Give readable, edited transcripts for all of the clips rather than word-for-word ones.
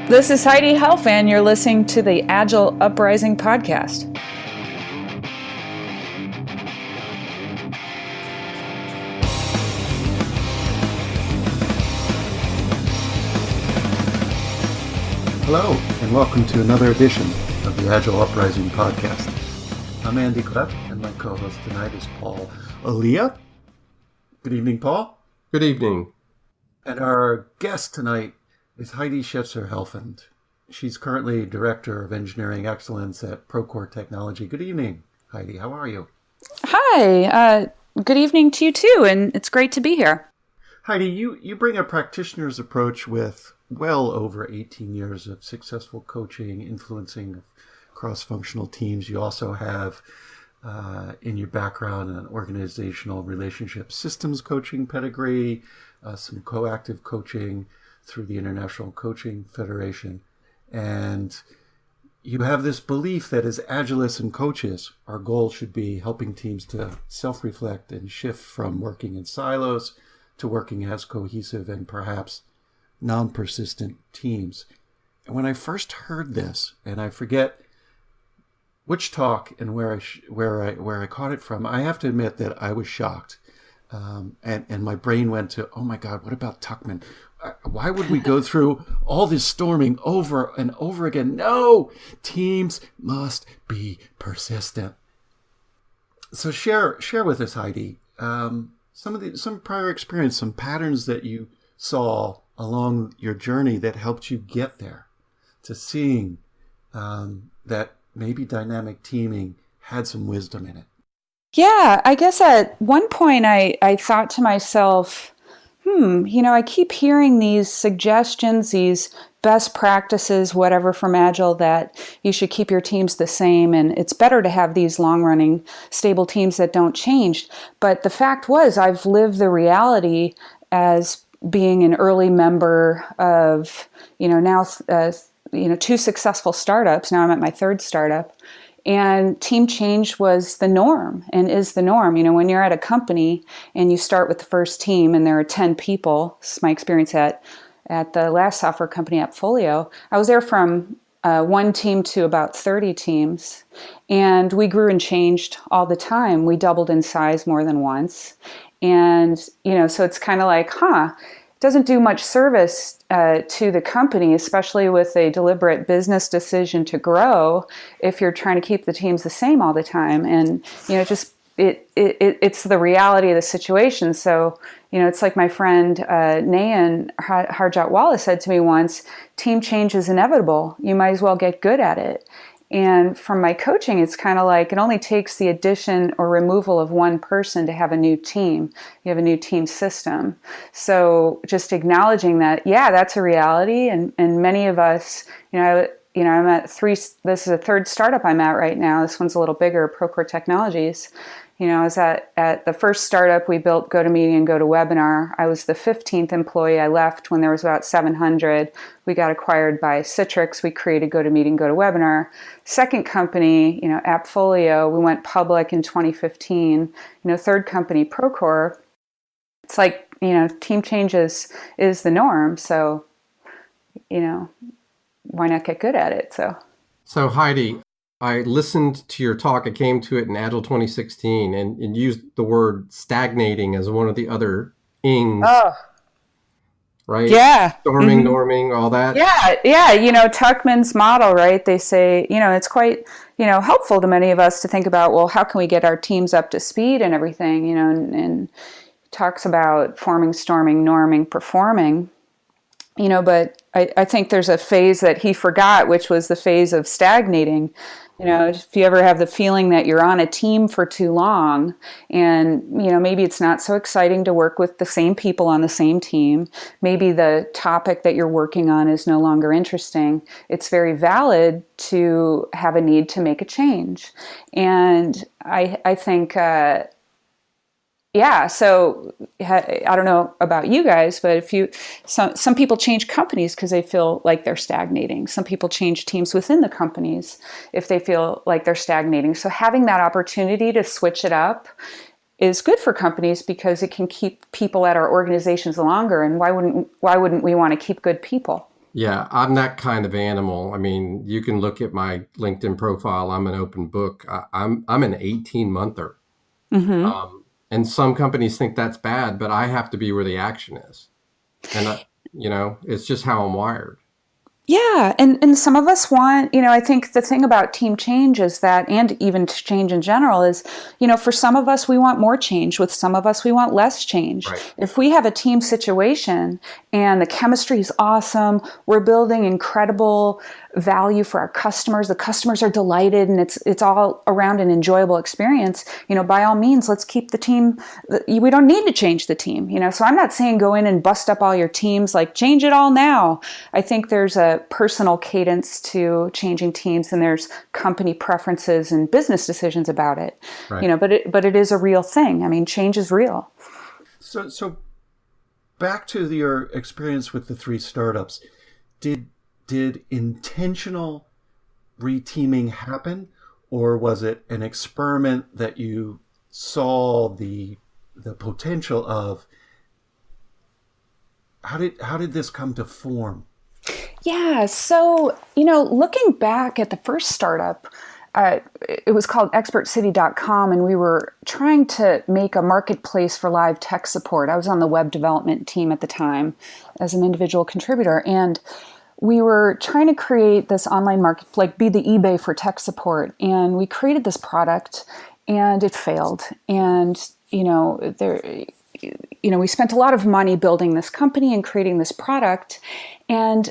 This is Heidi Helf, and you're listening to the Agile Uprising podcast. Hello, and welcome to another edition of the Agile Uprising podcast. I'm Andy Klepp, and my co-host tonight is Paul Alia. Good evening, Paul. Good evening. And our guest tonight is Heidi Schetzer-Helfand. She's currently Director of Engineering Excellence at Procore Technology. Good evening, Heidi. How are you? Hi. Good evening to you too, and it's great to be here. Heidi, you bring a practitioner's approach with well over 18 years of successful coaching, influencing of cross-functional teams. You also have in your background an organizational relationship systems coaching pedigree, some coactive coaching through the International Coaching Federation. And you have this belief that as agilists and coaches, our goal should be helping teams to self-reflect and shift from working in silos to working as cohesive and perhaps non-persistent teams. And when I first heard this, and I forget which talk and where I caught it from, I have to admit that I was shocked. And my brain went to, oh my God, what about Tuckman? Why would we go through all this storming over and over again? No, teams must be persistent. So share with us, Heidi, some prior experience, some patterns that you saw along your journey that helped you get there to seeing that maybe dynamic teaming had some wisdom in it. Yeah, I guess at one point I thought to myself, I keep hearing these suggestions, these best practices, whatever from Agile, that you should keep your teams the same, and it's better to have these long-running, stable teams that don't change. But the fact was, I've lived the reality as being an early member of, now, two successful startups. Now I'm at my third startup. And team change was the norm and is the norm. When you're at a company and you start with the first team and there are 10 people, this is my experience at the last software company, Appfolio. I was there from one team to about 30 teams. And we grew and changed all the time. We doubled in size more than once. And, so it's kind of like, doesn't do much service to the company, especially with a deliberate business decision to grow, if you're trying to keep the teams the same all the time. And it's the reality of the situation. So it's like my friend Nayan Harjatwala said to me once: team change is inevitable. You might as well get good at it. And from my coaching, it's kind of like it only takes the addition or removal of one person to have a new team. You have a new team system. So just acknowledging that, that's a reality. And many of us, I'm at this is a third startup I'm at right now. This one's a little bigger, Procore Technologies. I was at the first startup, we built GoToMeeting and GoToWebinar. I was the 15th employee. I left when there was about 700. We got acquired by Citrix. We created GoToMeeting, GoToWebinar. Second company, Appfolio, we went public in 2015. Third company, Procore. It's like, team changes is the norm. So, why not get good at it? So Heidi, I listened to your talk. I came to it in Agile 2016 and used the word stagnating as one of the other ings. Oh. Right? Yeah. Storming, norming, all that. Yeah. Tuckman's model, right? They say, it's quite, helpful to many of us to think about, well, how can we get our teams up to speed and everything, and talks about forming, storming, norming, performing. But I think there's a phase that he forgot, which was the phase of stagnating. If you ever have the feeling that you're on a team for too long and, maybe it's not so exciting to work with the same people on the same team. Maybe the topic that you're working on is no longer interesting. It's very valid to have a need to make a change. And I think, so I don't know about you guys, but some people change companies because they feel like they're stagnating. Some people change teams within the companies if they feel like they're stagnating. So having that opportunity to switch it up is good for companies because it can keep people at our organizations longer. And why wouldn't we want to keep good people? Yeah, I'm that kind of animal. I mean, you can look at my LinkedIn profile. I'm an open book. I'm an 18-monther. Hmm. And some companies think that's bad, but I have to be where the action is. And it's just how I'm wired. Yeah, and some of us want, I think the thing about team change is that, and even change in general, is, for some of us we want more change. With some of us we want less change. Right. If we have a team situation and the chemistry is awesome, we're building incredible value for our customers. The customers are delighted, and it's all around an enjoyable experience. By all means, let's keep the team. We don't need to change the team. So I'm not saying go in and bust up all your teams, like change it all now. I think there's a personal cadence to changing teams, and there's company preferences and business decisions about it. Right. But it is a real thing. I mean, change is real. So back to your experience with the three startups, did intentional reteaming happen, or was it an experiment that you saw the potential of? How did this come to form? Yeah. So, looking back at the first startup, it was called expertcity.com, and we were trying to make a marketplace for live tech support. I was on the web development team at the time as an individual contributor, and we were trying to create this online market, like be the eBay for tech support. And we created this product, and it failed. And, we spent a lot of money building this company and creating this product. And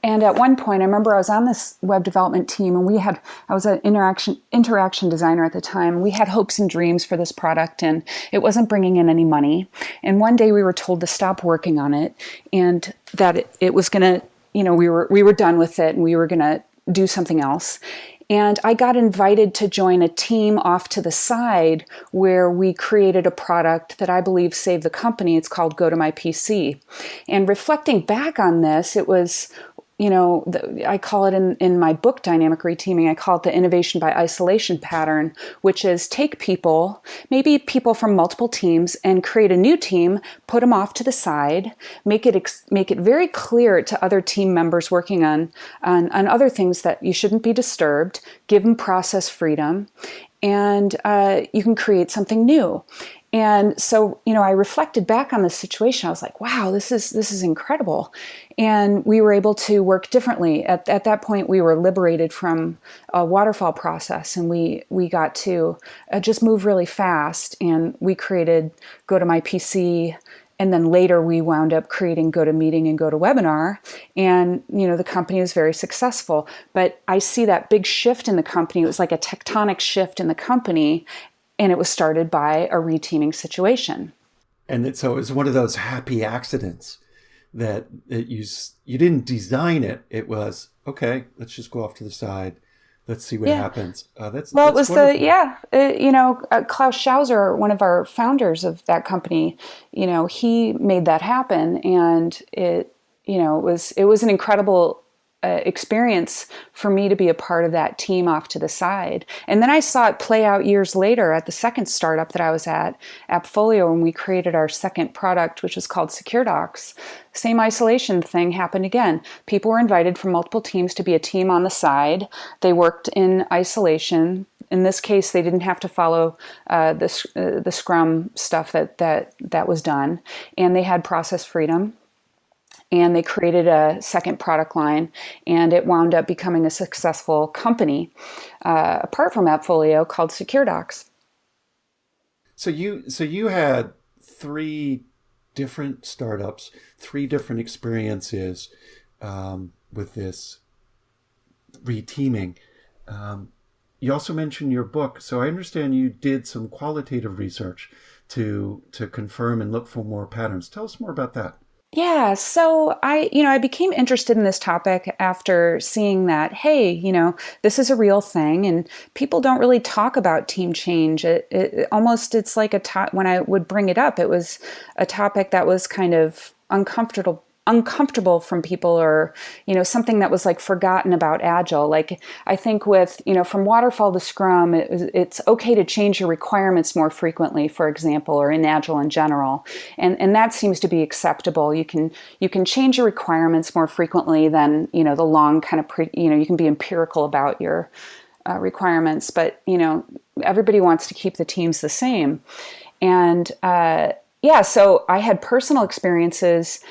at one point, I remember I was on this web development team, and I was an interaction designer at the time. We had hopes and dreams for this product, and it wasn't bringing in any money. And one day we were told to stop working on it, and that it was going to, we were done with it, and we were going to do something else. And I got invited to join a team off to the side where we created a product that I believe saved the company. It's called Go to My PC. And reflecting back on this, it was, I call it in my book, Dynamic Reteaming, I call it the innovation by isolation pattern, which is take people, maybe people from multiple teams, and create a new team, put them off to the side, make it very clear to other team members working on other things that you shouldn't be disturbed, give them process freedom, and you can create something new. And so, I reflected back on this situation. I was like, wow, this is incredible. And we were able to work differently. At that point, we were liberated from a waterfall process, and we got to just move really fast. And we created Go to My PC. And then later we wound up creating GoToMeeting and GoToWebinar. And, the company was very successful. But I see that big shift in the company. It was like a tectonic shift in the company. And it was started by a reteaming situation. And so it was one of those happy accidents that you didn't design it. It was, okay, let's just go off to the side. Let's see what happens. That's it was wonderful. Klaus Schauser, one of our founders of that company, he made that happen, and it was an incredible experience for me to be a part of that team off to the side. And then I saw it play out years later at the second startup that I was at, Appfolio, when we created our second product, which was called SecureDocs. Same isolation thing happened again. People were invited from multiple teams to be a team on the side. They worked in isolation. In this case, they didn't have to follow the Scrum stuff that was done, and they had process freedom. And they created a second product line, and it wound up becoming a successful company, apart from Appfolio, called SecureDocs. So you had three different startups, three different experiences with this reteaming. You also mentioned your book, so I understand you did some qualitative research to confirm and look for more patterns. Tell us more about that. Yeah, so I became interested in this topic after seeing that, hey, this is a real thing, and people don't really talk about team change. It's like when I would bring it up, it was a topic that was kind of uncomfortable uncomfortable from people, or something that was like forgotten about Agile. Like I think with from waterfall to Scrum, it's okay to change your requirements more frequently, for example, or in Agile in general, and that seems to be acceptable. You can change your requirements more frequently than the long kind of you can be empirical about your requirements, but everybody wants to keep the teams the same. And so I had personal experiences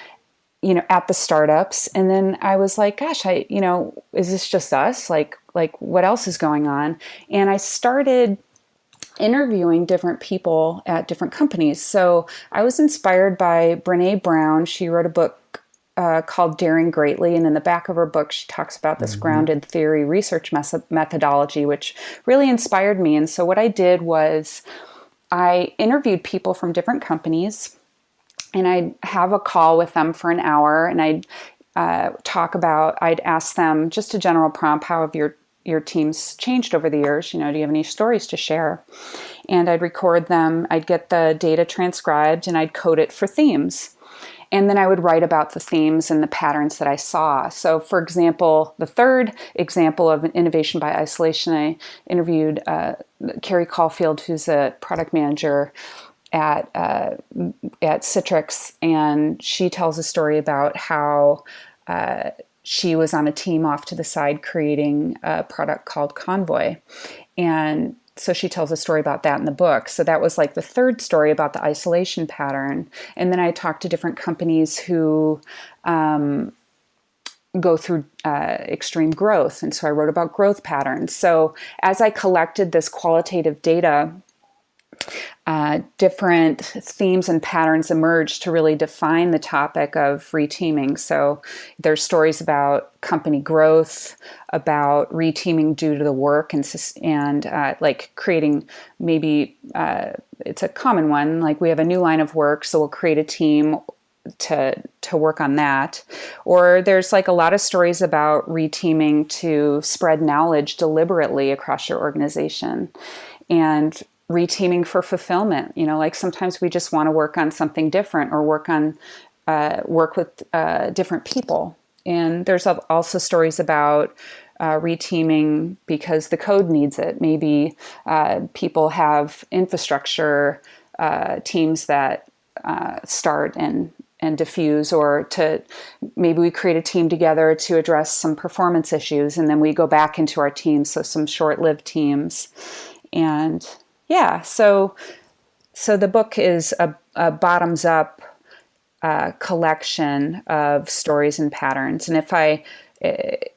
at the startups. And then I was like, gosh, is this just us? Like what else is going on? And I started interviewing different people at different companies. So I was inspired by Brene Brown. She wrote a book called Daring Greatly. And in the back of her book, she talks about this grounded theory research methodology, which really inspired me. And so what I did was I interviewed people from different companies, and I'd have a call with them for an hour, and I'd I'd ask them just a general prompt: how have your teams changed over the years? Do you have any stories to share? And I'd record them, I'd get the data transcribed, and I'd code it for themes. And then I would write about the themes and the patterns that I saw. So for example, the third example of an innovation by isolation, I interviewed Carrie Caulfield, who's a product manager at Citrix, and she tells a story about how she was on a team off to the side creating a product called Convoy. And so she tells a story about that in the book. So that was like the third story about the isolation pattern. And then I talked to different companies who go through extreme growth. And so I wrote about growth patterns. So as I collected this qualitative data, different themes and patterns emerged to really define the topic of reteaming. So there's stories about company growth, about reteaming due to the work, and like creating maybe it's a common one. Like we have a new line of work, so we'll create a team to work on that. Or there's like a lot of stories about reteaming to spread knowledge deliberately across your organization, and reteaming for fulfillment. Like sometimes we just want to work on something different, or work with different people. And there's also stories about reteaming because the code needs it. Maybe people have infrastructure teams that start and diffuse, or maybe we create a team together to address some performance issues, and then we go back into our teams. So some short-lived teams. And so the book is a bottoms-up collection of stories and patterns. And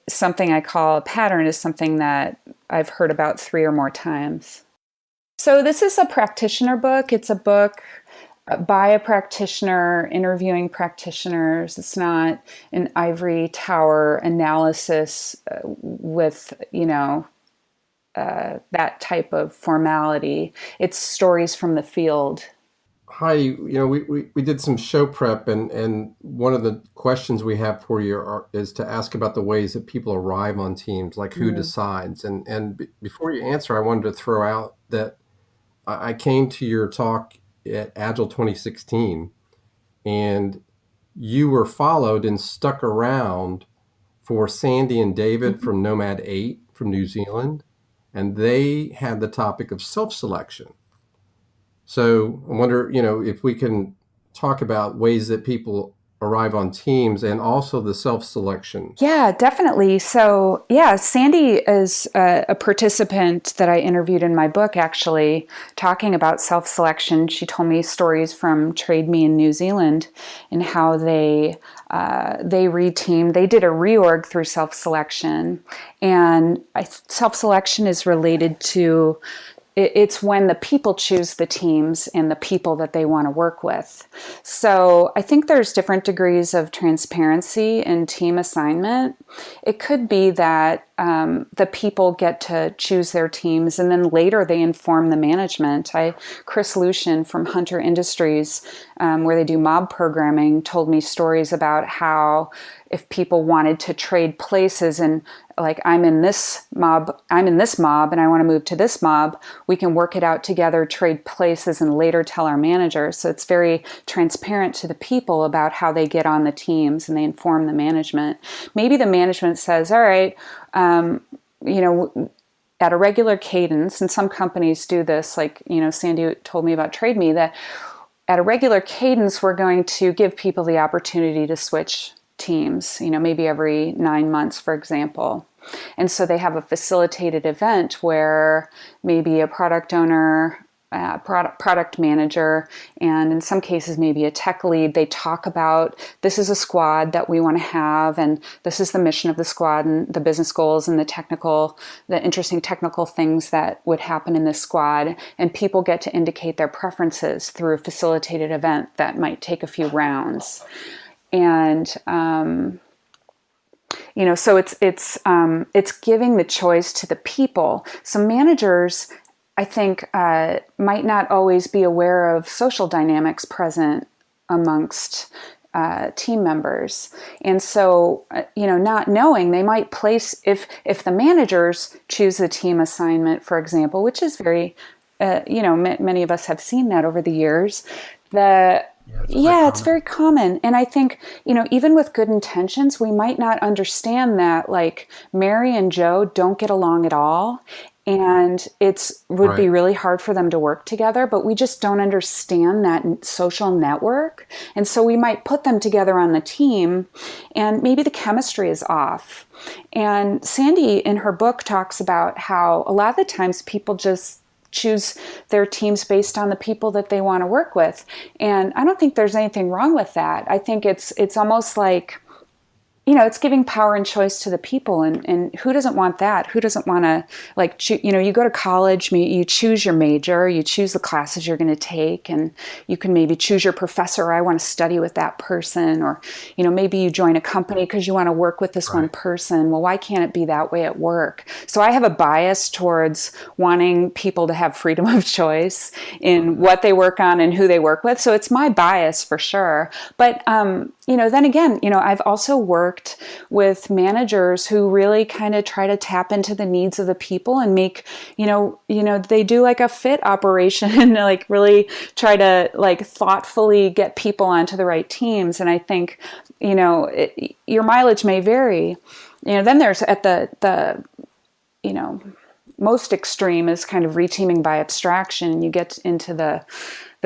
something I call a pattern is something that I've heard about 3 or more times. So this is a practitioner book. It's a book by a practitioner interviewing practitioners. It's not an ivory tower analysis with, that type of formality. It's stories from the field. Heidi, we did some show prep, and one of the questions we have for you is to ask about the ways that people arrive on teams, like who decides. And before you answer, I wanted to throw out that I came to your talk at Agile 2016, and you were followed and stuck around for Sandy and David from Nomad 8 from New Zealand, and they had the topic of self-selection. So I wonder, if we can talk about ways that people arrive on teams and also the self-selection. Yeah, definitely. So Sandy is a participant that I interviewed in my book, actually, talking about self-selection. She told me stories from Trade Me in New Zealand and how they reteamed. They did a reorg through self-selection. And self-selection is related to it's when the people choose the teams and the people that they want to work with. So I think there's different degrees of transparency in team assignment. It could be that the people get to choose their teams, and then later they inform the management. Chris Lucian from Hunter Industries, where they do mob programming, told me stories about how if people wanted to trade places and like I'm in this mob and I want to move to this mob, we can work it out together, trade places, and later tell our managers. So it's very transparent to the people about how they get on the teams, and they inform the management. Maybe the management says, all right, you know, at a regular cadence, and some companies do this, like, you know, Sandy told me about TradeMe, that at a regular cadence, we're going to give people the opportunity to switch teams, you know, maybe every 9 months, for example. And so they have a facilitated event where maybe a product owner, product manager, and in some cases maybe a tech lead, they talk about, this is a squad that we want to have, and this is the mission of the squad, and the business goals, and the interesting technical things that would happen in this squad. And people get to indicate their preferences through a facilitated event that might take a few rounds. And you know, so it's giving the choice to the people. So managers, I think, might not always be aware of social dynamics present amongst team members. And so, you know, not knowing, they might place, if the managers choose the team assignment, for example, which is very, you know, many of us have seen that over the years, it's very common. And I think, you know, even with good intentions, we might not understand that, like, Mary and Joe don't get along at all. And would be really hard for them to work together, but we just don't understand that social network. And so we might put them together on the team, and maybe the chemistry is off. And Sandy, in her book, talks about how a lot of the times people just choose their teams based on the people that they want to work with. And I don't think there's anything wrong with that. I think it's almost like, you know, it's giving power and choice to the people, and who doesn't want that? Who doesn't want to, like, you know, you go to college, you choose your major, you choose the classes you're going to take, and you can maybe choose your professor. I want to study with that person, or, you know, maybe you join a company because you want to work with this one person. Well, why can't it be that way at work? So I have a bias towards wanting people to have freedom of choice in what they work on and who they work with. So it's my bias for sure. But, you know, then again, you know, I've also worked with managers who really kind of try to tap into the needs of the people and make, you know, they do like a fit operation and like really try to like thoughtfully get people onto the right teams. And I think, you know, your mileage may vary. You know, then there's at the you know, most extreme is kind of reteaming by abstraction. You get into the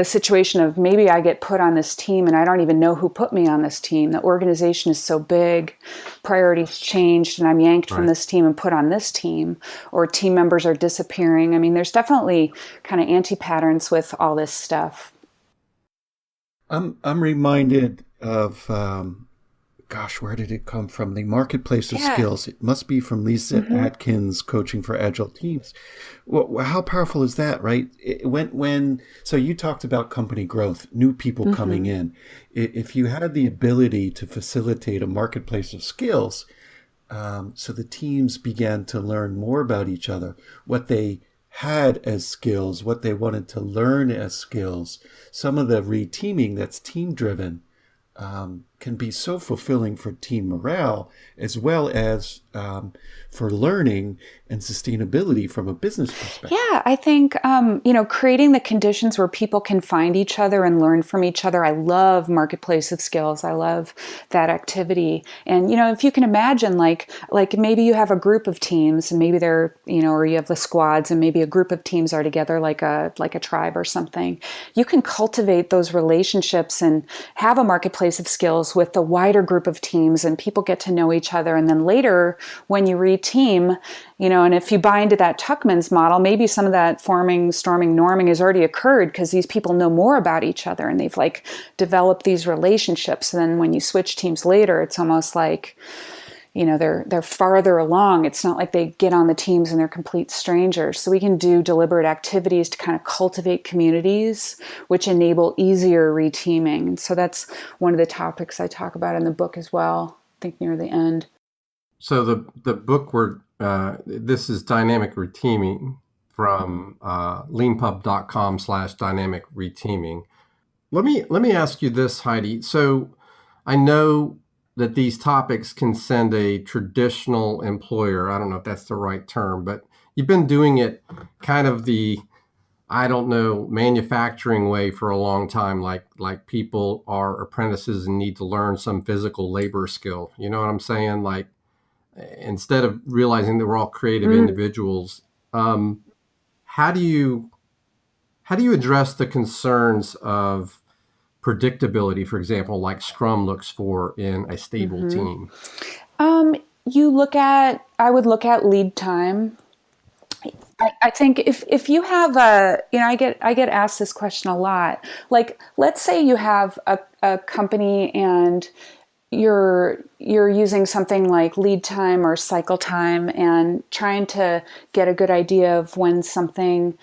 situation of, maybe I get put on this team and I don't even know who put me on this team. The organization is so big, priorities changed, and I'm yanked from this team and put on this team, or team members are disappearing. I mean, there's definitely kind of anti-patterns with all this stuff. I'm reminded of where did it come from? The Marketplace of Skills. It must be from Lisa Atkins, Coaching for Agile Teams. Well, how powerful is that, right? So you talked about company growth, new people coming in. If you had the ability to facilitate a marketplace of skills, so the teams began to learn more about each other, what they had as skills, what they wanted to learn as skills. Some of the reteaming that's team-driven can be so fulfilling for team morale, as well as for learning and sustainability from a business perspective. Yeah, I think, you know, creating the conditions where people can find each other and learn from each other. I love Marketplace of Skills. I love that activity. And, you know, if you can imagine, like maybe you have a group of teams, and maybe they're, you know, or you have the squads, and maybe a group of teams are together like a tribe or something. You can cultivate those relationships and have a Marketplace of Skills with the wider group of teams, and people get to know each other. And then later, when you reteam, you know, and if you buy into that Tuckman's model, maybe some of that forming, storming, norming has already occurred because these people know more about each other and they've like developed these relationships. And then when you switch teams later, it's almost like, you know, they're farther along. It's not like they get on the teams and they're complete strangers. So we can do deliberate activities to kind of cultivate communities, which enable easier reteaming. And so that's one of the topics I talk about in the book as well, I think near the end. So the book this is Dynamic Reteaming from leanpub.com/dynamic reteaming. Let me ask you this, Heidi. So I know that these topics can send a traditional employer, I don't know if that's the right term, but you've been doing it kind of the, I don't know, manufacturing way for a long time, like people are apprentices and need to learn some physical labor skill. You know what I'm saying? Like, instead of realizing that we're all creative individuals, how do you address the concerns of predictability, for example, like Scrum looks for in a stable team? I would look at lead time. I think if you have I get asked this question a lot. Like, let's say you have a company and you're using something like lead time or cycle time and trying to get a good idea of when something,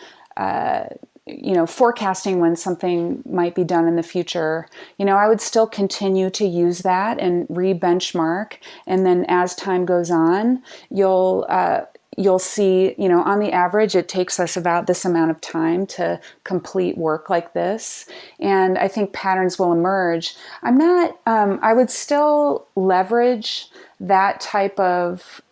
forecasting when something might be done in the future. I would still continue to use that and re-benchmark. And then as time goes on, you'll see, on the average, it takes us about this amount of time to complete work like this. And I think patterns will emerge. I would still leverage that type of,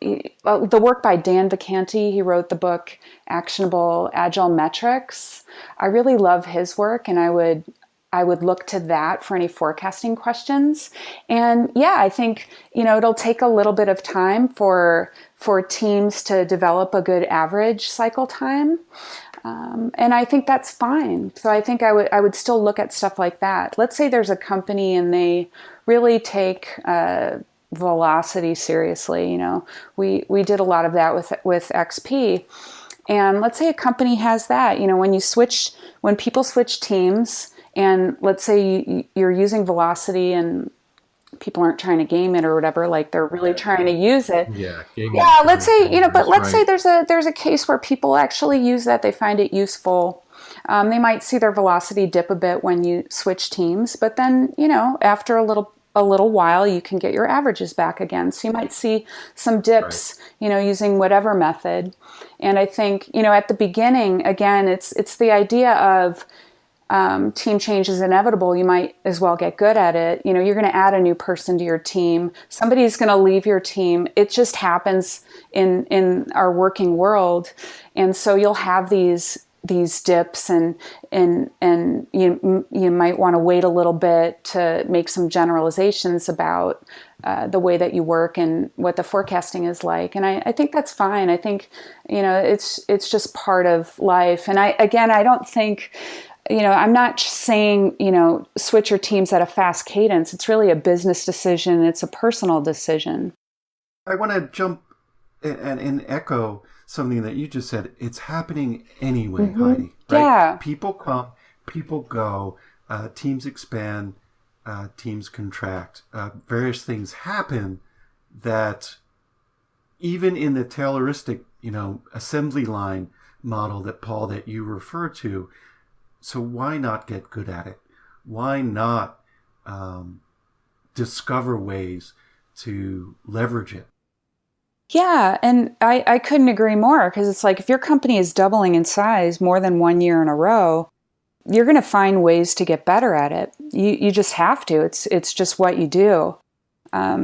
the work by Dan Vacanti. He wrote the book Actionable Agile Metrics. I really love his work, and I would look to that for any forecasting questions. And yeah, I think, it'll take a little bit of time for teams to develop a good average cycle time. And I think that's fine. So I think I would still look at stuff like that. Let's say there's a company and they really take velocity seriously. We did a lot of that with XP. And let's say a company has that. When people switch teams, and let's say you're using velocity and people aren't trying to game it or whatever, like they're really trying to use it. Yeah, let's say, but let's say there's a case where people actually use that. They find it useful. They might see their velocity dip a bit when you switch teams, but then, after a little while, you can get your averages back again. So you might see some dips, using whatever method. And I think, at the beginning, again, it's the idea of team change is inevitable. You might as well get good at it. You're going to add a new person to your team. Somebody's going to leave your team. It just happens in our working world. And so you'll have these dips and you might want to wait a little bit to make some generalizations about the way that you work and what the forecasting is like. And I think that's fine. I think, it's just part of life. And I don't think, I'm not saying, switch your teams at a fast cadence. It's really a business decision. It's a personal decision. I want to jump and echo something that you just said. It's happening anyway, Heidi. Right? Yeah. People come, people go, teams expand, teams contract. Various things happen that even in the Tayloristic, assembly line model that you refer to. So why not get good at it? Why not discover ways to leverage it? Yeah, and I couldn't agree more, because it's like if your company is doubling in size more than 1 year in a row, you're going to find ways to get better at it. You just have to. It's just what you do.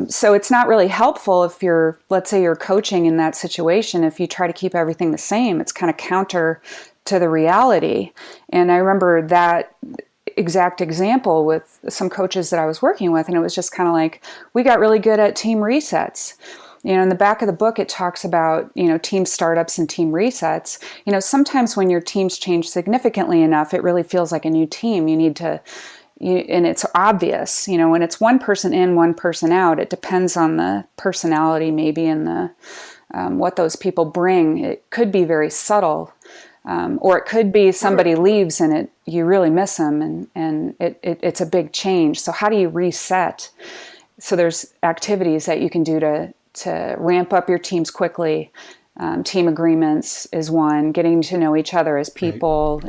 So it's not really helpful if let's say you're coaching in that situation, if you try to keep everything the same. It's kind of counter to the reality. And I remember that exact example with some coaches that I was working with, and it was just kind of like, we got really good at team resets. In the back of the book, it talks about, team startups and team resets. Sometimes when your teams change significantly enough, it really feels like a new team. You need to, and it's obvious, when it's one person in, one person out, it depends on the personality maybe and the what those people bring. It could be very subtle. Or it could be somebody leaves and you really miss them, and it's a big change. So how do you reset? So there's activities that you can do to ramp up your teams quickly. Team agreements is one. Getting to know each other as people,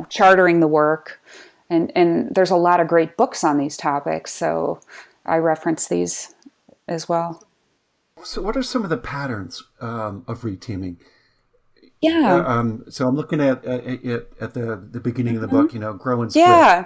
chartering the work, and there's a lot of great books on these topics. So I reference these as well. So what are some of the patterns of reteaming? Yeah. So I'm looking at the beginning of the Hmm. book. Grow and split. Yeah.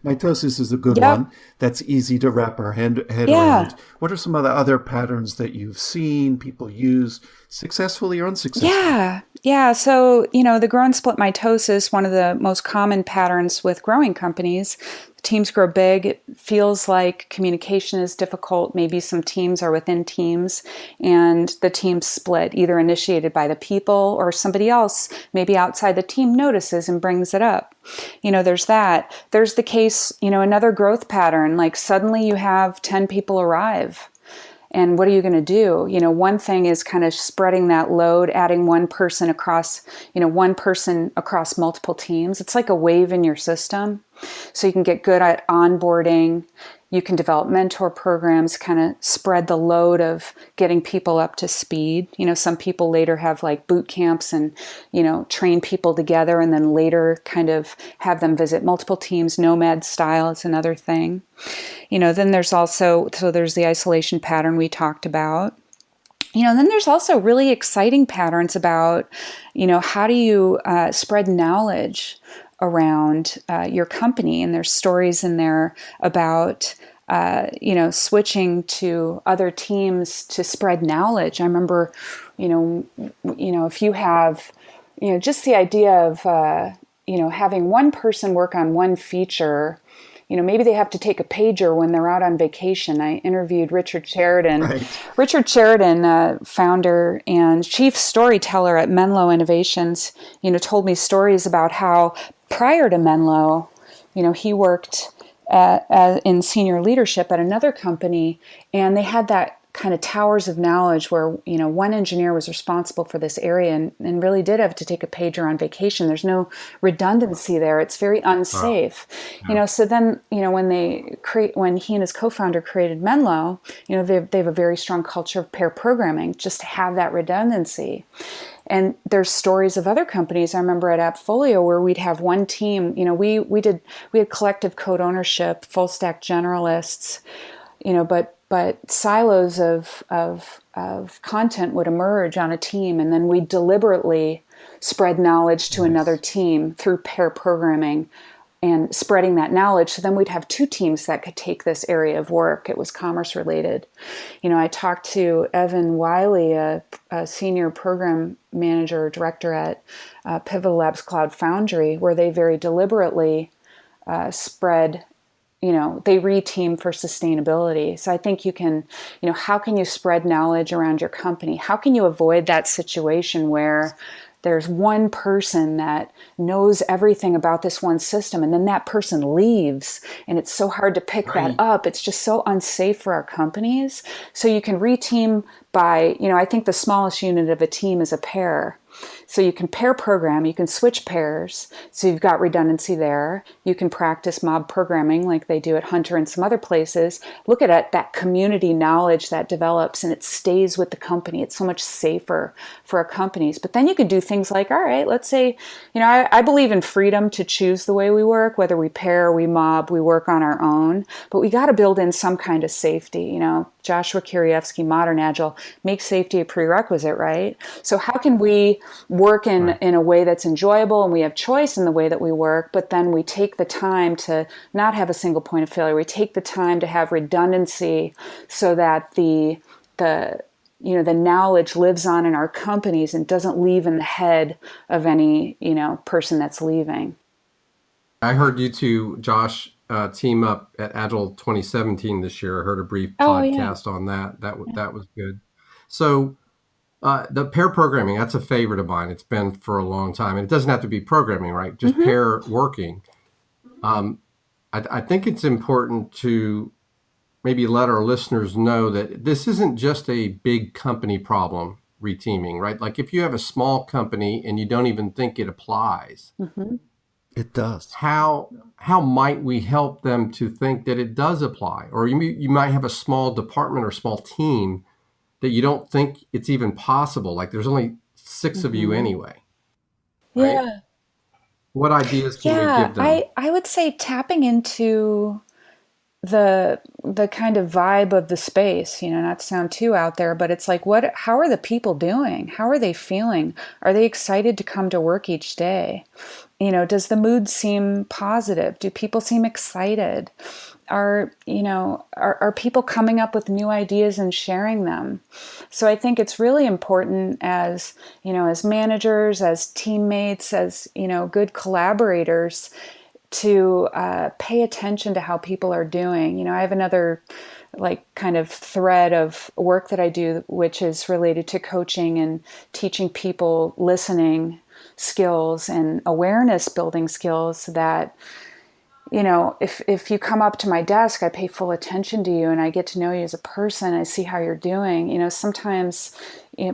Mitosis is a good Yep. one. That's easy to wrap our head Yeah. around. What are some of the other patterns that you've seen people use successfully or unsuccessfully? Yeah. Yeah. So, the grow and split mitosis, one of the most common patterns with growing companies. Teams grow big. It feels like communication is difficult. Maybe some teams are within teams and the teams split, either initiated by the people or somebody else, maybe outside the team, notices and brings it up. There's that. There's the case, another growth pattern, like suddenly you have 10 people arrive. And what are you going to do? One thing is kind of spreading that load, adding one person across multiple teams. It's like a wave in your system. So you can get good at onboarding. You can develop mentor programs, kind of spread the load of getting people up to speed. Some people later have like boot camps and, train people together and then later kind of have them visit multiple teams. Nomad style is another thing. Then there's the isolation pattern we talked about. Then there's also really exciting patterns about, how do you spread knowledge around your company? And there's stories in there about, switching to other teams to spread knowledge. I remember, if you have, just the idea of, having one person work on one feature. Maybe they have to take a pager when they're out on vacation. I interviewed Richard Sheridan. Right. Richard Sheridan, founder and chief storyteller at Menlo Innovations, told me stories about how prior to Menlo, he worked in senior leadership at another company, and they had that kind of towers of knowledge where one engineer was responsible for this area and really did have to take a pager on vacation. There's no redundancy there. It's very Wow. unsafe. Yeah. So then when he and his co-founder created Menlo, they have a very strong culture of pair programming just to have that redundancy. And there's stories of other companies. I remember at Appfolio where we'd have one team. We had collective code ownership, full stack generalists. But silos of content would emerge on a team, and then we deliberately spread knowledge to another Nice. team through pair programming and spreading that knowledge. So then we'd have two teams that could take this area of work. It was commerce related. I talked to Evan Wiley, a senior program manager director at Pivotal Labs Cloud Foundry, where they very deliberately spread, they reteam for sustainability. So I think you can, how can you spread knowledge around your company? How can you avoid that situation where there's one person that knows everything about this one system and then that person leaves and it's so hard to pick that Right. up. It's just so unsafe for our companies. So you can reteam by, I think the smallest unit of a team is a pair. So you can pair program, you can switch pairs. So you've got redundancy there. You can practice mob programming like they do at Hunter and some other places. Look at it, that community knowledge that develops and it stays with the company. It's so much safer for our companies. But then you can do things like, all right, let's say, I believe in freedom to choose the way we work, whether we pair, we mob, we work on our own. But we got to build in some kind of safety. Joshua Kirievsky, Modern Agile, make safety a prerequisite, right? So how can we work in, Right. in a way that's enjoyable and we have choice in the way that we work, but then we take the time to not have a single point of failure. We take the time to have redundancy so that the knowledge lives on in our companies and doesn't leave in the head of any, person that's leaving. I heard you two, Josh, team up at Agile 2017 this year. I heard a brief Oh yeah. podcast on that. That was good. So the pair programming, that's a favorite of mine. It's been for a long time. And it doesn't have to be programming, right? Just Mm-hmm. pair working. Um, I think it's important to maybe let our listeners know that this isn't just a big company problem, reteaming, right? Like if you have a small company and you don't even think it applies, Mm-hmm. It does. how might we help them to think that it does apply? Or you might have a small department or small team that you don't think it's even possible. Like there's only six of you Mm-hmm. anyway, right? Yeah. What ideas can we Yeah. give them? I would say tapping into the kind of vibe of the space, not to sound too out there, but it's like, how are the people doing? How are they feeling? Are they excited to come to work each day? Does the mood seem positive? Do people seem excited? Are people coming up with new ideas and sharing them? So I think it's really important as managers, as teammates, as, good collaborators, to pay attention to how people are doing. I have another like kind of thread of work that I do, which is related to coaching and teaching people listening skills and awareness building skills that, if you come up to my desk, I pay full attention to you and I get to know you as a person. I see how you're doing. Sometimes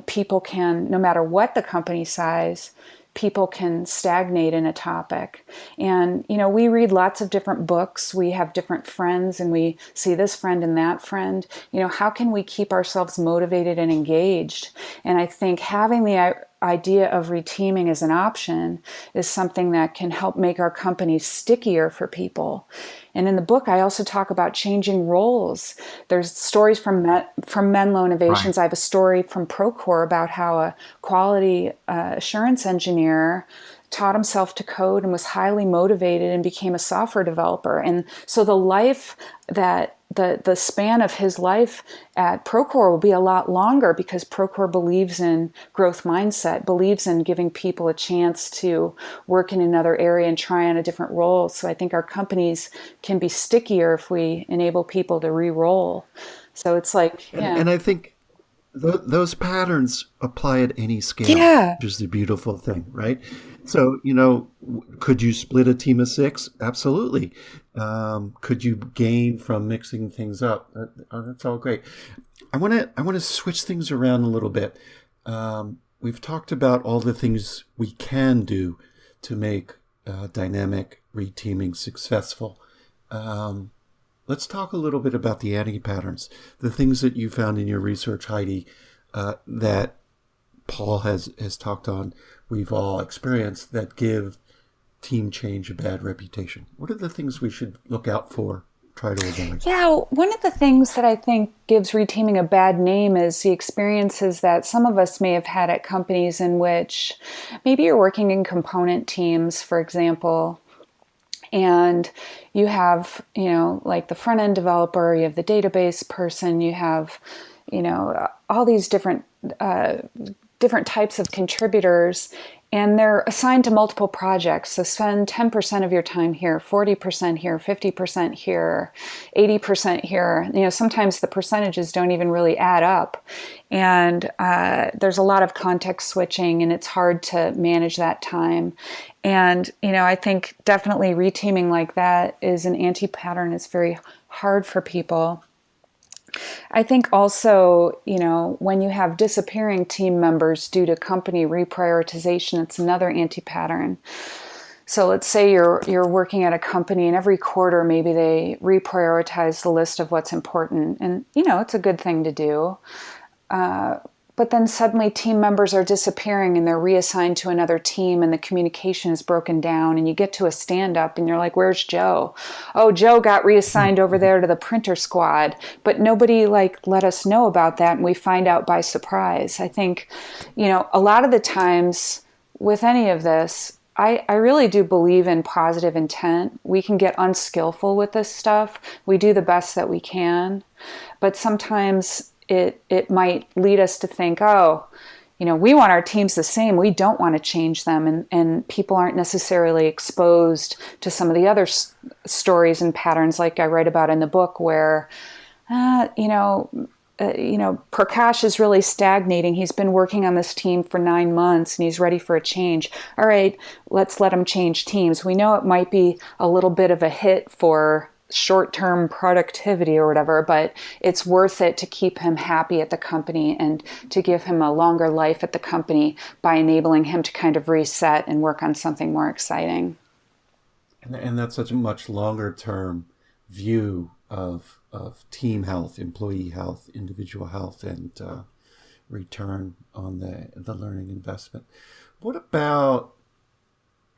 people can, no matter what the company size, people can stagnate in a topic. And, we read lots of different books. We have different friends and we see this friend and that friend. How can we keep ourselves motivated and engaged? And I think having the idea of reteaming as an option is something that can help make our companies stickier for people. And in the book, I also talk about changing roles. There's stories from Menlo Right. Innovations. I have a story from Procore about how a quality assurance engineer taught himself to code and was highly motivated and became a software developer. And so the span of his life at Procore will be a lot longer because Procore believes in growth mindset, believes in giving people a chance to work in another area and try on a different role. So I think our companies can be stickier if we enable people to re-roll. So it's like, And I think those patterns apply at any scale, yeah, which is the beautiful thing, right? So, could you split a team of six? Absolutely. Could you gain from mixing things up? That's all great. I want to switch things around a little bit. We've talked about all the things we can do to make dynamic reteaming successful. Um, let's talk a little bit about the anti-patterns, the things that you found in your research, Heidi, that Paul has talked on, we've all experienced, that give team change a bad reputation. What are the things we should look out for, try to avoid? yeah. One of the things that I think gives reteaming a bad name is the experiences that some of us may have had at companies in which maybe you're working in component teams, for example, and you have, like the front end developer, you have the database person, you have, all these different types of contributors, and they're assigned to multiple projects. So spend 10% of your time here, 40% here, 50% here, 80% here. Sometimes the percentages don't even really add up. And there's a lot of context switching, and it's hard to manage that time. And, I think definitely reteaming like that is an anti-pattern. It's very hard for people. I think also, when you have disappearing team members due to company reprioritization, it's another anti-pattern. So let's say you're working at a company and every quarter maybe they reprioritize the list of what's important, and it's a good thing to do. But then suddenly team members are disappearing and they're reassigned to another team and the communication is broken down, and you get to a stand up and you're like, where's Joe? Oh, Joe got reassigned over there to the printer squad, but nobody let us know about that, and we find out by surprise. I think, a lot of the times with any of this, I really do believe in positive intent. We can get unskillful with this stuff. We do the best that we can, but sometimes it might lead us to think, oh, we want our teams the same. We don't want to change them. And people aren't necessarily exposed to some of the other stories and patterns like I write about in the book where, Prakash is really stagnating. He's been working on this team for 9 months and he's ready for a change. All right, let's let him change teams. We know it might be a little bit of a hit for short-term productivity or whatever, but it's worth it to keep him happy at the company and to give him a longer life at the company by enabling him to kind of reset and work on something more exciting. And that's such a much longer term view of team health, employee health, individual health, and return on the learning investment. What about,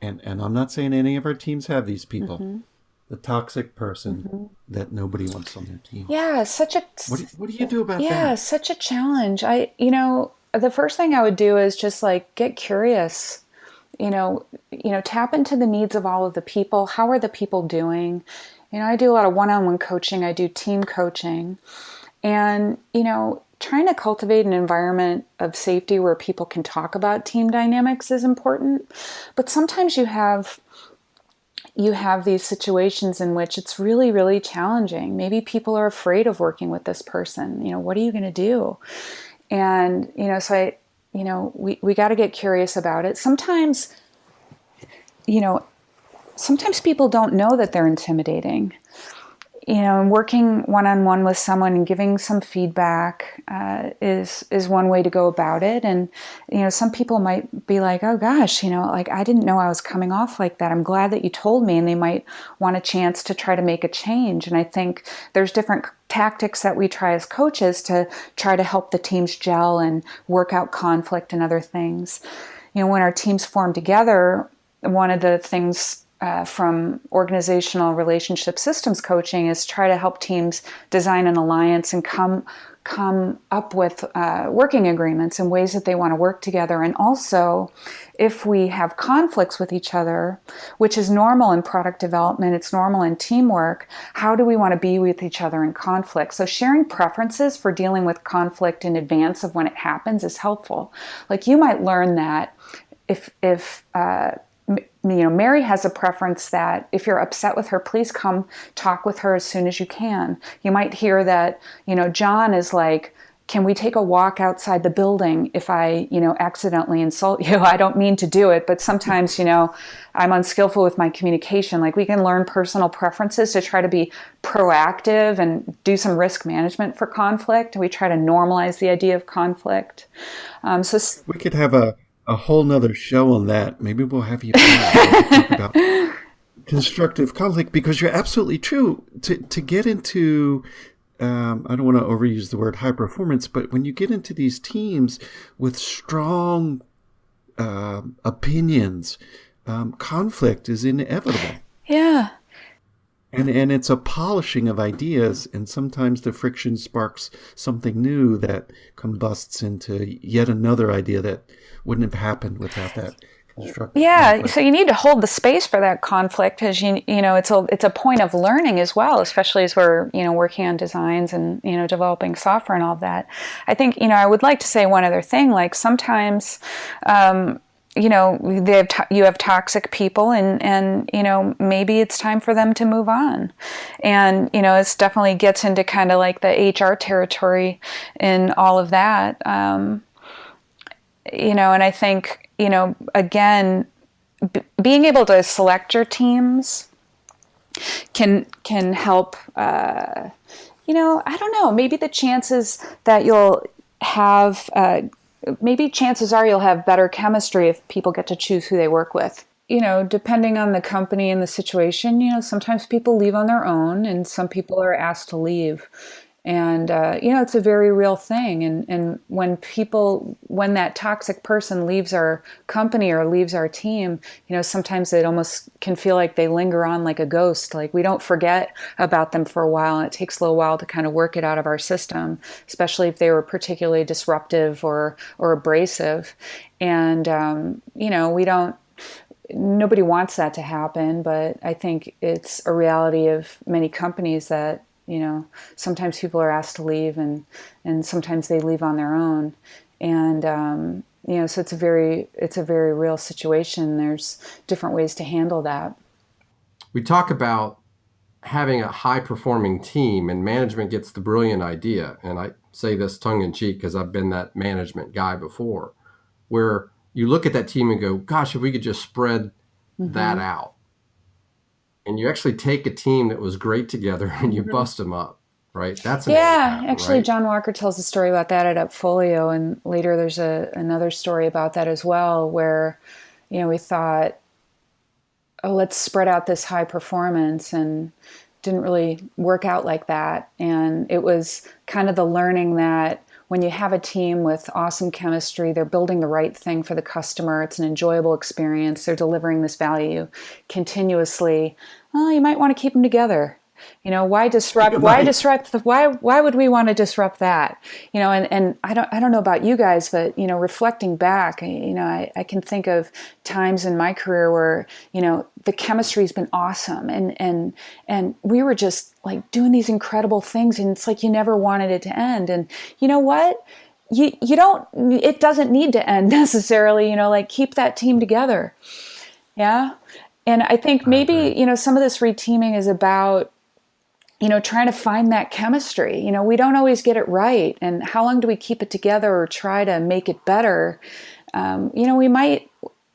and I'm not saying any of our teams have these people, the toxic person that nobody wants on their team. Yeah, such a What do you do about yeah, that? such a challenge. The first thing I would do is just like get curious. Tap into the needs of all of the people. How are the people doing? I do a lot of one-on-one coaching. I do team coaching. And, trying to cultivate an environment of safety where people can talk about team dynamics is important. But sometimes you have these situations in which it's really, really challenging. Maybe people are afraid of working with this person. What are you going to do? And, we got to get curious about it. You know, sometimes people don't know that they're intimidating. And working one-on-one with someone and giving some feedback is one way to go about it. And some people might be like, "Oh gosh, like I didn't know I was coming off like that. I'm glad that you told me." And they might want a chance to try to make a change. And I think there's different tactics that we try as coaches to try to help the teams gel and work out conflict and other things. When our teams form together, one of the things from organizational relationship systems coaching is try to help teams design an alliance and come up with working agreements and ways that they want to work together. And also, if we have conflicts with each other, which is normal in product development, it's normal in teamwork, how do we want to be with each other in conflict? So sharing preferences for dealing with conflict in advance of when it happens is helpful. Like you might learn that if Mary has a preference that if you're upset with her, please come talk with her as soon as you can. You might hear that, John is like, can we take a walk outside the building if I, accidentally insult you? I don't mean to do it, but sometimes, I'm unskillful with my communication. Like we can learn personal preferences to try to be proactive and do some risk management for conflict. We try to normalize the idea of conflict. So We could have a whole nother show on that. Maybe we'll have you back to talk about constructive conflict, because you're absolutely true. To get into, I don't want to overuse the word high performance, but when you get into these teams with strong opinions, conflict is inevitable. yeah. And it's a polishing of ideas, and sometimes the friction sparks something new that combusts into yet another idea that wouldn't have happened without that constructive Yeah, conflict. so you need to hold the space for that conflict because it's a point of learning as well, especially as we're working on designs and developing software and all of that. I think I would like to say one other thing. Like sometimes, you have toxic people, and maybe it's time for them to move on, and it's definitely gets into kind of like the HR territory and all of that. And I think, again, being able to select your teams can help, I don't know, maybe the chances that you'll have, maybe chances are you'll have better chemistry if people get to choose who they work with. Depending on the company and the situation, sometimes people leave on their own and some people are asked to leave. And, it's a very real thing. And when that toxic person leaves our company or leaves our team, sometimes it almost can feel like they linger on like a ghost. Like we don't forget about them for a while. And it takes a little while to kind of work it out of our system, especially if they were particularly disruptive or abrasive. And, nobody wants that to happen, but I think it's a reality of many companies that sometimes people are asked to leave and sometimes they leave on their own. And, so it's a very real situation. There's different ways to handle that. We talk about having a high performing team, and management gets the brilliant idea. And I say this tongue in cheek because I've been that management guy before, where you look at that team and go, gosh, if we could just spread that out. And you actually take a team that was great together and you bust them up, right? That's an happen, Actually, right? John Walker tells a story about that at Upfolio, and later there's another story about that as well, where we thought, oh, let's spread out this high performance, and didn't really work out like that. And it was kind of the learning that when you have a team with awesome chemistry, they're building the right thing for the customer. It's an enjoyable experience. They're delivering this value continuously. Well, you might want to keep them together. Why disrupt? Why disrupt? Why would we want to disrupt that? And I don't know about you guys, but reflecting back, I can think of times in my career where the chemistry's been awesome, and we were just like doing these incredible things, and it's like you never wanted it to end. And you know what? You don't. It doesn't need to end necessarily. Keep that team together. Yeah. And I think maybe some of this reteaming is about trying to find that chemistry. We don't always get it right. And how long do we keep it together or try to make it better? We might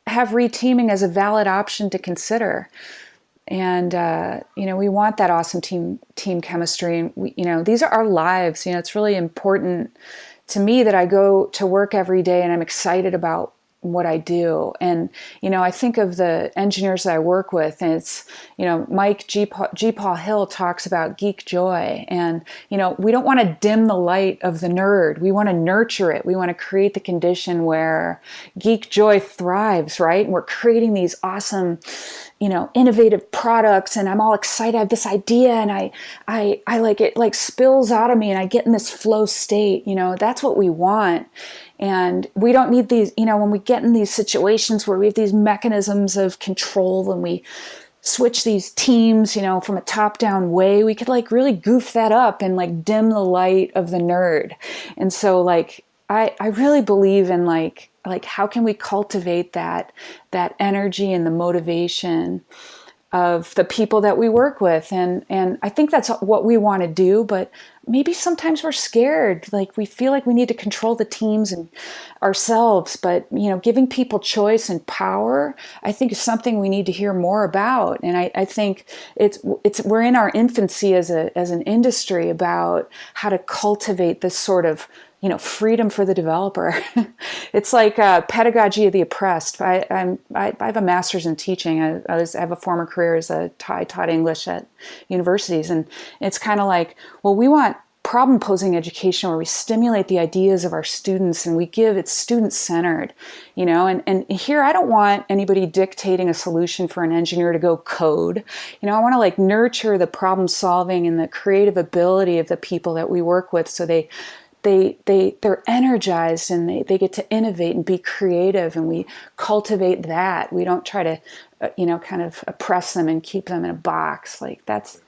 have reteaming as a valid option to consider. And, we want that awesome team chemistry. And these are our lives. It's really important to me that I go to work every day and I'm excited about what I do. And, I think of the engineers that I work with, and it's, Mike G. Paul Hill talks about geek joy. And, we don't want to dim the light of the nerd. We want to nurture it. We want to create the condition where geek joy thrives, right? And we're creating these awesome, innovative products, and I'm all excited. I have this idea, and I like it, like spills out of me, and I get in this flow state. That's what we want. And we don't need these, when we get in these situations where we have these mechanisms of control and we switch these teams, from a top-down way, we could really goof that up and dim the light of the nerd. And so I really believe in how can we cultivate that energy and the motivation of the people that we work with. And I think that's what we want to do, but maybe sometimes we're scared. We feel like we need to control the teams and ourselves, but giving people choice and power, I think is something we need to hear more about. And I think we're in our infancy as an industry about how to cultivate this sort of freedom for the developer. It's like pedagogy of the oppressed. I have a master's in teaching. I have a former career as I taught English at universities. And it's kind of like, well, we want problem-posing education where we stimulate the ideas of our students and it's student-centered, and here I don't want anybody dictating a solution for an engineer to go code. I want to nurture the problem-solving and the creative ability of the people that we work with, so they're energized and they get to innovate and be creative, and we cultivate that. We don't try to, kind of oppress them and keep them in a box. That's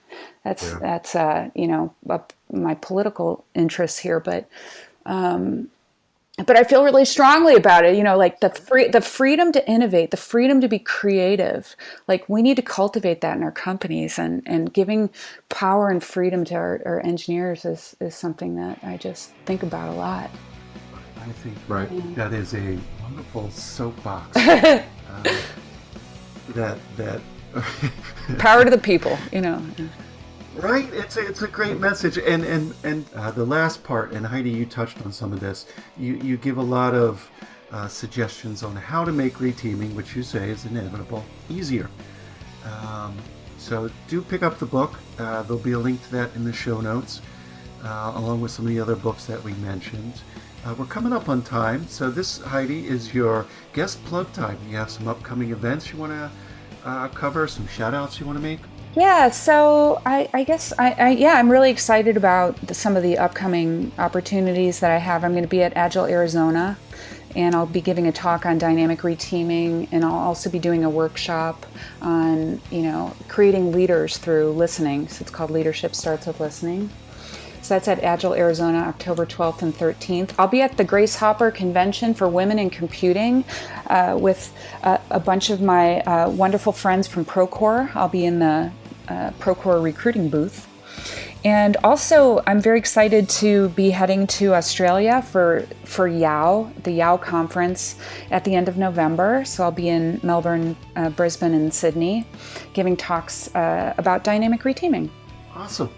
my political interests here, but I feel really strongly about it. The freedom to innovate, the freedom to be creative. We need to cultivate that in our companies, and giving power and freedom to our engineers is something that I just think about a lot. I think Right. that is a wonderful soapbox. that Power to the people, Right, it's a great message, and the last part, and Heidi, you touched on some of this. You give a lot of suggestions on how to make reteaming, which you say is inevitable, easier. So do pick up the book. There'll be a link to that in the show notes, along with some of the other books that we mentioned. We're coming up on time, so this, Heidi, is your guest plug time. You have some upcoming events you want to cover, some shout outs you want to make? Yeah, so I guess I'm really excited about some of the upcoming opportunities that I have. I'm going to be at Agile Arizona, and I'll be giving a talk on dynamic reteaming, and I'll also be doing a workshop on creating leaders through listening. So it's called Leadership Starts with Listening. So that's at Agile Arizona, October 12th and 13th. I'll be at the Grace Hopper Convention for Women in Computing with a bunch of my wonderful friends from Procore. I'll be in the Procore recruiting booth. And also, I'm very excited to be heading to Australia for YOW, the YOW conference at the end of November. So I'll be in Melbourne, Brisbane, and Sydney giving talks about dynamic reteaming. Awesome.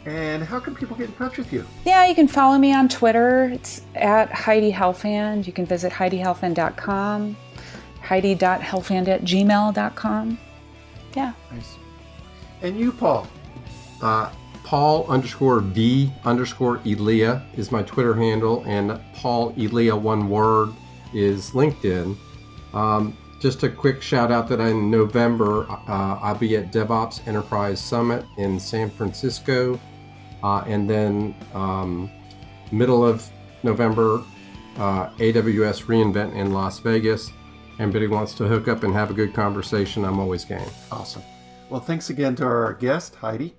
And how can people get in touch with you? Yeah, you can follow me on Twitter. It's at Heidi Helfand. You can visit HeidiHelfand.com, Heidi.helfand@gmail.com. Yeah. Nice. And you, Paul? Paul_V_Elia is my Twitter handle, and Paul Elia, one word, is LinkedIn. Just a quick shout out that in November, I'll be at DevOps Enterprise Summit in San Francisco. And then middle of November, AWS reInvent in Las Vegas. Anybody wants to hook up and have a good conversation, I'm always game. Awesome. Well, thanks again to our guest, Heidi,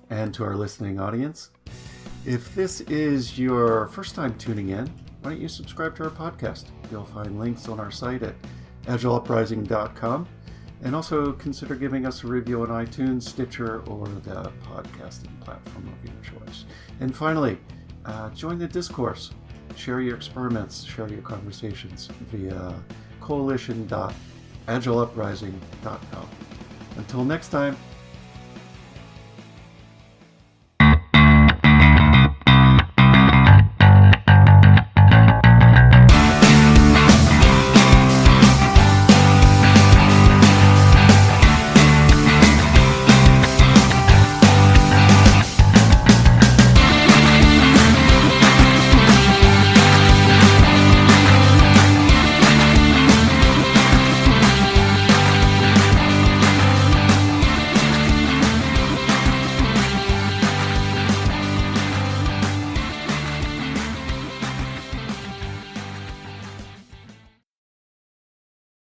and to our listening audience. If this is your first time tuning in, why don't you subscribe to our podcast? You'll find links on our site at agileuprising.com, and also consider giving us a review on iTunes, Stitcher, or the podcasting platform of your choice. And finally, join the discourse. Share your experiments, share your conversations via coalition.agileuprising.com. Until next time,